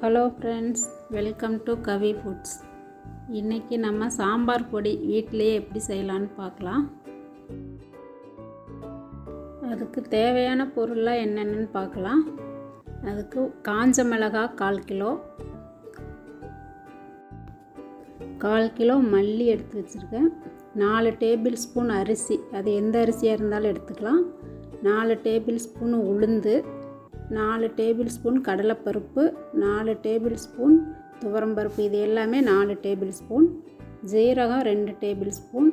Hello friends, welcome to Kavi foods. இன்றைக்கி நம்ம சாம்பார் பொடி வீட்டிலையே எப்படி செய்யலான்னு பார்க்கலாம். அதுக்கு தேவையான பொருள்லாம் என்னென்னு பார்க்கலாம். அதுக்கு காஞ்ச மிளகாய் 1/4 கிலோ, 1/4 கிலோ மல்லி எடுத்து வச்சுருக்கேன். 4 டேபிள் ஸ்பூன் அரிசி, அது எந்த அரிசியாக இருந்தாலும் எடுத்துக்கலாம். 4 டேபிள் ஸ்பூன் உளுந்து, 4 டேபிள் ஸ்பூன் கடலைப்பருப்பு, 4 டேபிள் ஸ்பூன் துவரம்பருப்பு, இது எல்லாமே 4 டேபிள் ஸ்பூன். ஜீரகம் 2 டேபிள் ஸ்பூன்,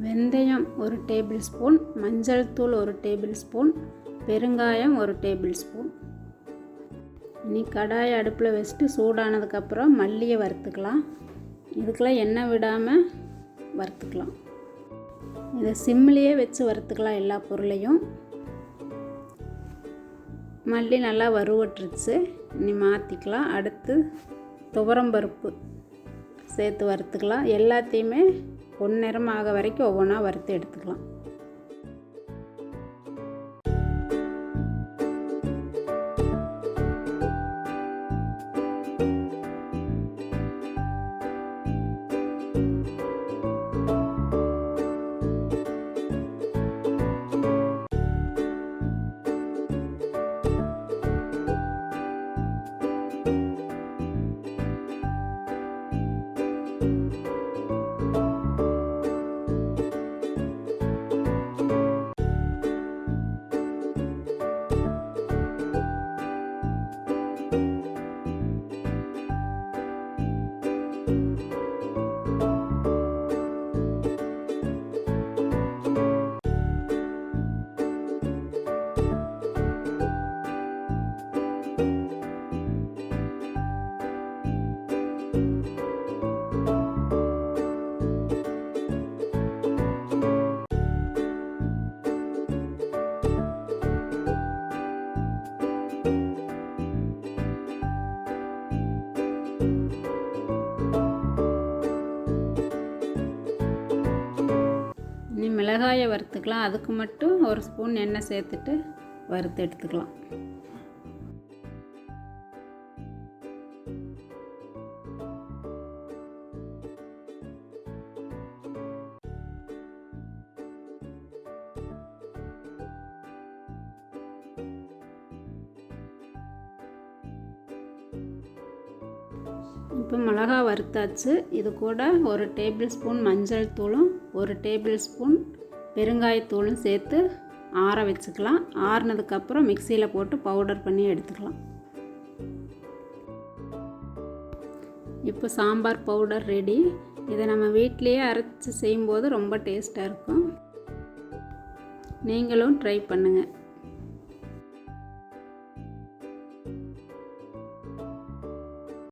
வெந்தயம் 1 டேபிள் ஸ்பூன், மஞ்சள் தூள் 1 டேபிள் ஸ்பூன், பெருங்காயம் 1 டேபிள் ஸ்பூன். இனி கடாயை அடுப்பில் வச்சுட்டு சூடானதுக்கப்புறம் மல்லியை வறுத்துக்கலாம். இதுக்கெல்லாம் எண்ணெய் விடாமல் வறுத்துக்கலாம். இதை சிம்லேயே வச்சு வறுத்துக்கலாம் எல்லா பொருளையும். மல்லி நல்லா வறுவட்டுருச்சு, இனி மாற்றிக்கலாம். அடுத்து துவரம்பருப்பு சேர்த்து வறுத்துக்கலாம். எல்லாத்தையுமே பொன்னிறம் ஆக வரைக்கும் ஒவ்வொன்றா வறுத்து எடுத்துக்கலாம். இனி மிளகாயை வறுத்துக்கலாம். அதுக்கு மட்டும் 1 ஸ்பூன் எண்ணெய் சேர்த்துட்டு வறுத்து எடுத்துக்கலாம். இப்போ மிளகா வறுத்தாச்சு. இது கூட 1 டேபிள் ஸ்பூன் மஞ்சள் தூளும் 1 டேபிள் ஸ்பூன் பெருங்காயத்தூளும் சேர்த்து ஆற வச்சுக்கலாம். ஆறுனதுக்கப்புறம் மிக்சியில் போட்டு பவுடர் பண்ணி எடுத்துக்கலாம். இப்போ சாம்பார் பவுடர் ரெடி. இதை நம்ம வீட்டிலையே அரைச்சி செய்யும்போது ரொம்ப டேஸ்ட்டாக இருக்கும். நீங்களும் ட்ரை பண்ணுங்கள்.